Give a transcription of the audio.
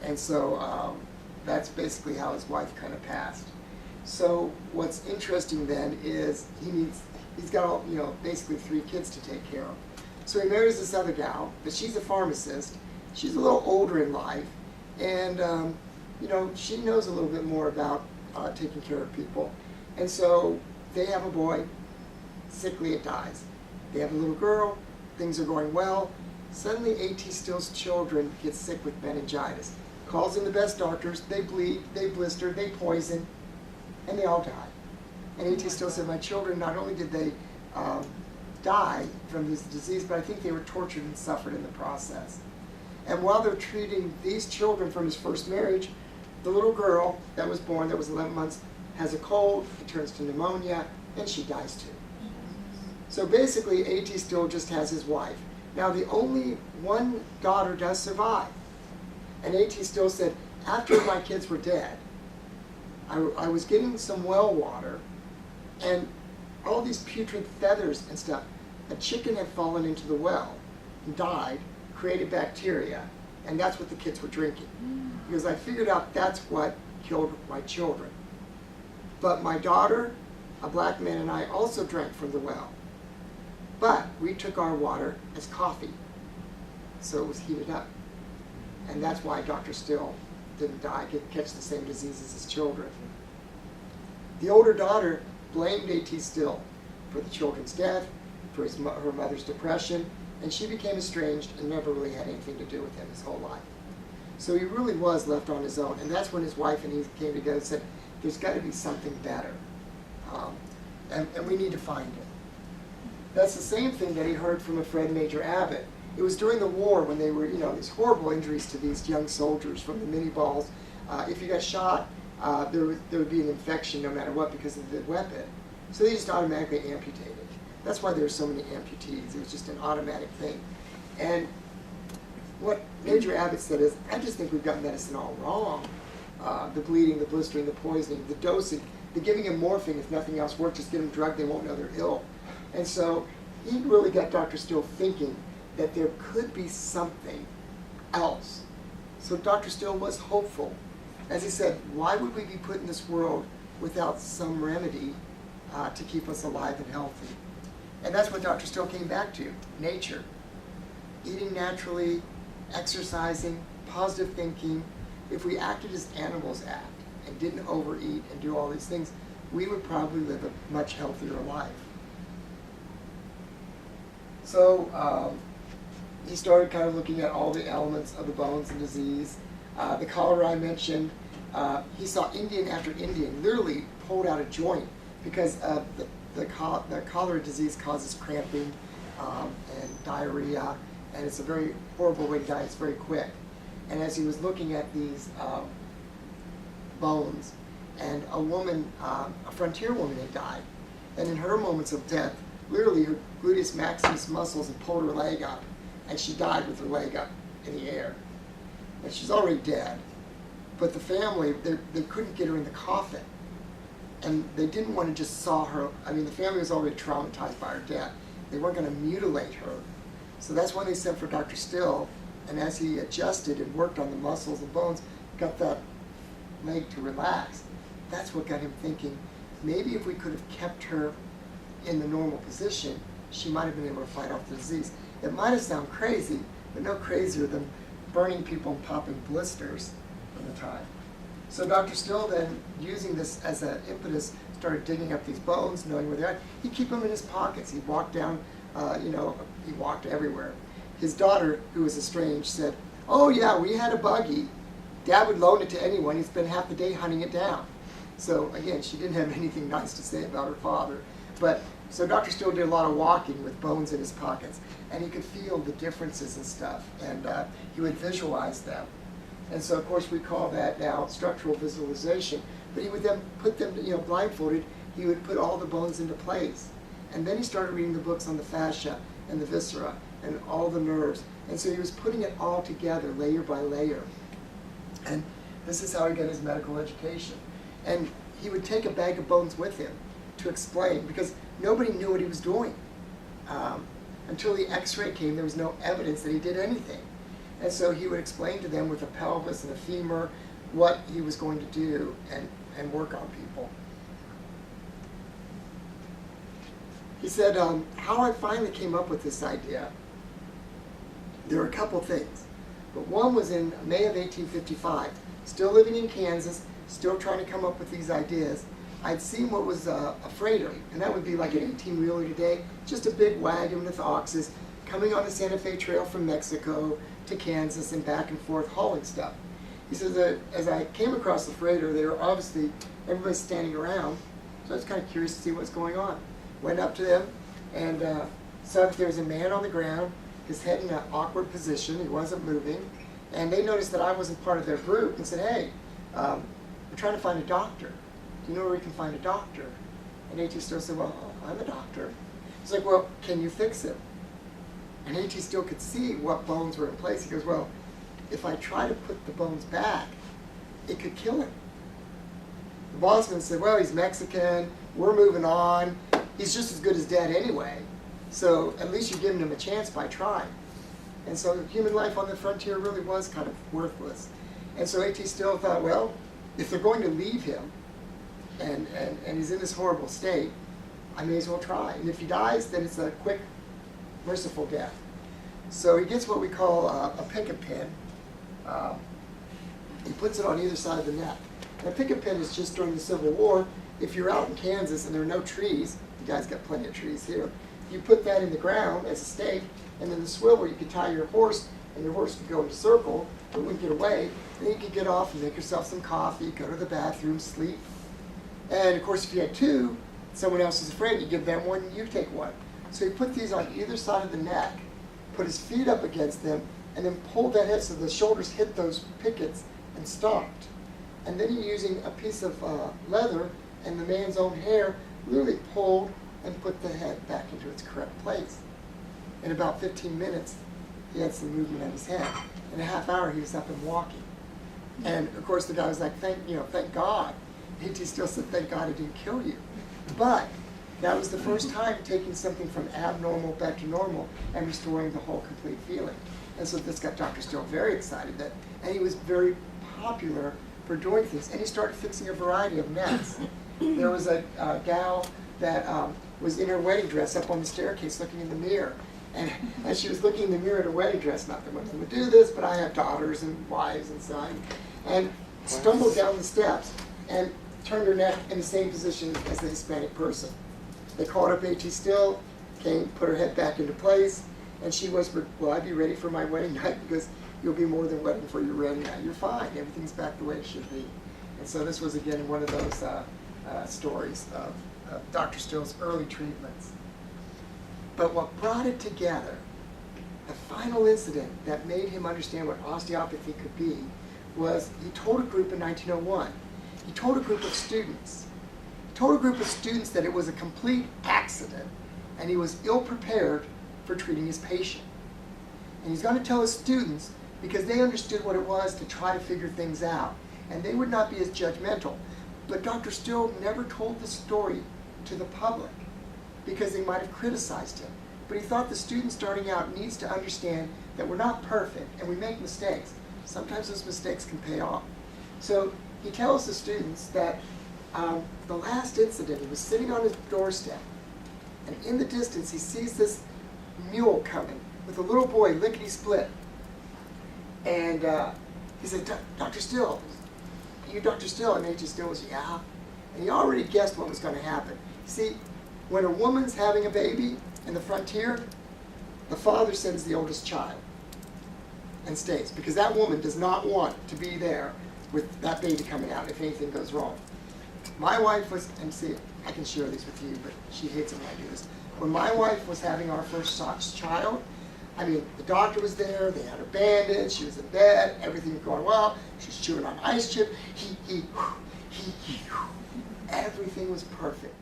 And so that's basically how his wife kind of passed. So what's interesting then is he's got all, basically 3 kids to take care of. So he marries this other gal, but she's a pharmacist. She's a little older in life, and she knows a little bit more about taking care of people. And so they have a boy. Sickly, it dies. They have a little girl. Things are going well. Suddenly, A.T. Still's children get sick with meningitis. Calls in the best doctors. They bleed, they blister, they poison, and they all die. And A.T. Still said, my children, not only did they die from this disease, but I think they were tortured and suffered in the process. And while they're treating these children from his first marriage, the little girl that was born, that was 11 months, has a cold, it turns to pneumonia, and she dies too. So basically, A.T. Still just has his wife. Now, the only one daughter does survive. And A.T. Still said, after my kids were dead, I was getting some well water, and all these putrid feathers and stuff. A chicken had fallen into the well and died, created bacteria, and that's what the kids were drinking. Because I figured out that's what killed my children. But my daughter, a black man, and I also drank from the well. But we took our water as coffee, so it was heated up. And that's why Dr. Still didn't die, catch the same disease as his children. The older daughter blamed A.T. Still for the children's death, for her mother's depression, and she became estranged and never really had anything to do with him his whole life. So he really was left on his own, and that's when his wife and he came together and said, there's got to be something better, and we need to find it. That's the same thing that he heard from a Fred Major Abbott. It was during the war when they were, these horrible injuries to these young soldiers from the mini balls. If you got shot, there would be an infection no matter what because of the weapon. So they just automatically amputated. That's why there were so many amputees. It was just an automatic thing. And what Major Abbott said is, I just think we've got medicine all wrong. The bleeding, the blistering, the poisoning, the dosing, the giving him morphine if nothing else works, just give them drugged, they won't know they're ill. And so he really got Dr. Still thinking that there could be something else. So Dr. Still was hopeful. As he said, why would we be put in this world without some remedy to keep us alive and healthy? And that's what Dr. Still came back to, nature. Eating naturally, exercising, positive thinking. If we acted as animals act and didn't overeat and do all these things, we would probably live a much healthier life. So he started kind of looking at all the elements of the bones and disease. The cholera I mentioned, he saw Indian after Indian literally pulled out a joint because the cholera disease causes cramping and diarrhea, and it's a very horrible way to die. It's very quick. And as he was looking at these bones, and a woman, a frontier woman had died, and in her moments of death, literally her gluteus maximus muscles had pulled her leg up, and she died with her leg up in the air. And she's already dead. But the family, they couldn't get her in the coffin. And they didn't want to just saw her. I mean, the family was already traumatized by her death. They weren't going to mutilate her. So that's when they sent for Dr. Still. And as he adjusted and worked on the muscles and bones, got that leg to relax, that's what got him thinking, maybe if we could have kept her in the normal position, she might have been able to fight off the disease. It might have sounded crazy, but no crazier than burning people and popping blisters at the time. So Dr. Still then, using this as an impetus, started digging up these bones, knowing where they are. He'd keep them in his pockets. He'd walk down, he walked everywhere. His daughter, who was estranged, said, oh yeah, we had a buggy. Dad would loan it to anyone. He'd spend half the day hunting it down. So again, she didn't have anything nice to say about her father. But so Dr. Still did a lot of walking with bones in his pockets, and he could feel the differences and stuff, and he would visualize them. And so, of course, we call that now structural visualization. But he would then put them, blindfolded, he would put all the bones into place. And then he started reading the books on the fascia and the viscera and all the nerves. And so he was putting it all together, layer by layer. And this is how he got his medical education. And he would take a bag of bones with him to explain, because nobody knew what he was doing. Until the x-ray came, there was no evidence that he did anything. And so he would explain to them with a pelvis and a femur what he was going to do and work on people. He said, how I finally came up with this idea, there were a couple things. But one was in May of 1855, still living in Kansas, still trying to come up with these ideas. I'd seen what was a freighter, and that would be like an 18-wheeler today, just a big wagon with oxes coming on the Santa Fe Trail from Mexico to Kansas and back and forth hauling stuff. He says that as I came across the freighter, they were obviously, everybody's standing around, so I was kind of curious to see what's going on. Went up to them and saw that there was a man on the ground, his head in an awkward position, he wasn't moving, and they noticed that I wasn't part of their group and said, hey, we're trying to find a doctor. Do you know where we can find a doctor? And A.T. Still said, well, I'm a doctor. He's like, well, can you fix him? And A.T. Still could see what bones were in place. He goes, well, if I try to put the bones back, it could kill him. The bossman said, well, he's Mexican, we're moving on, he's just as good as dead anyway, so at least you're giving him a chance by trying. And so human life on the frontier really was kind of worthless. And so A.T. Still thought, well, if they're going to leave him, and he's in this horrible state, I may as well try. And if he dies, then it's a quick, merciful death. So he gets what we call a picket pin. He puts it on either side of the neck. And a picket pin is just during the Civil War. If you're out in Kansas and there are no trees, you guys got plenty of trees here, you put that in the ground as a stake, and then the swivel, you could tie your horse, and your horse could go in a circle, it wouldn't get away. Then you could get off and make yourself some coffee, go to the bathroom, sleep. And of course, if you had two, someone else is afraid, you give them one, you take one. So he put these on either side of the neck, put his feet up against them, and then pulled that head so the shoulders hit those pickets and stopped. And then he, using a piece of leather and the man's own hair, literally pulled and put the head back into its correct place. In about 15 minutes, he had some movement of his head. In a half hour, he was up and walking. And of course, the guy was like, thank God. He still said, thank God it didn't kill you. But that was the first time taking something from abnormal back to normal and restoring the whole complete feeling. And so this got Dr. Still very excited, and he was very popular for doing things. And he started fixing a variety of necks. There was a gal that was in her wedding dress up on the staircase looking in the mirror. And as she was looking in the mirror at her wedding dress, not that women would do this, but I have daughters and wives and sons, and stumbled down the steps and turned her neck in the same position as the Hispanic person. They called up A.T. Still, came, put her head back into place, and she whispered, will I be ready for my wedding night? Because you'll be more than ready for your wedding night. You're fine. Everything's back the way it should be. And so this was, again, one of those stories of Dr. Still's early treatments. But what brought it together, the final incident that made him understand what osteopathy could be, was he told a group in 1901. He told a group of students. He told a group of students that it was a complete accident and he was ill-prepared for treating his patient. And he's going to tell his students because they understood what it was to try to figure things out, and they would not be as judgmental. But Dr. Still never told the story to the public because they might have criticized him. But he thought the student starting out needs to understand that we're not perfect and we make mistakes. Sometimes those mistakes can pay off. So he tells the students that the last incident, he was sitting on his doorstep, and in the distance he sees this mule coming with a little boy lickety-split. And he said, Dr. Still, you Dr. Still? And A.T. Still was, yeah. And he already guessed what was going to happen. See, when a woman's having a baby in the frontier, the father sends the oldest child and stays, because that woman does not want to be there with that baby coming out if anything goes wrong. My wife was, and see, I can share these with you, but she hates it when I do this. When my wife was having our first child, I mean, the doctor was there, they had her bandaged, she was in bed, everything was going well, she was chewing on ice chip, everything was perfect.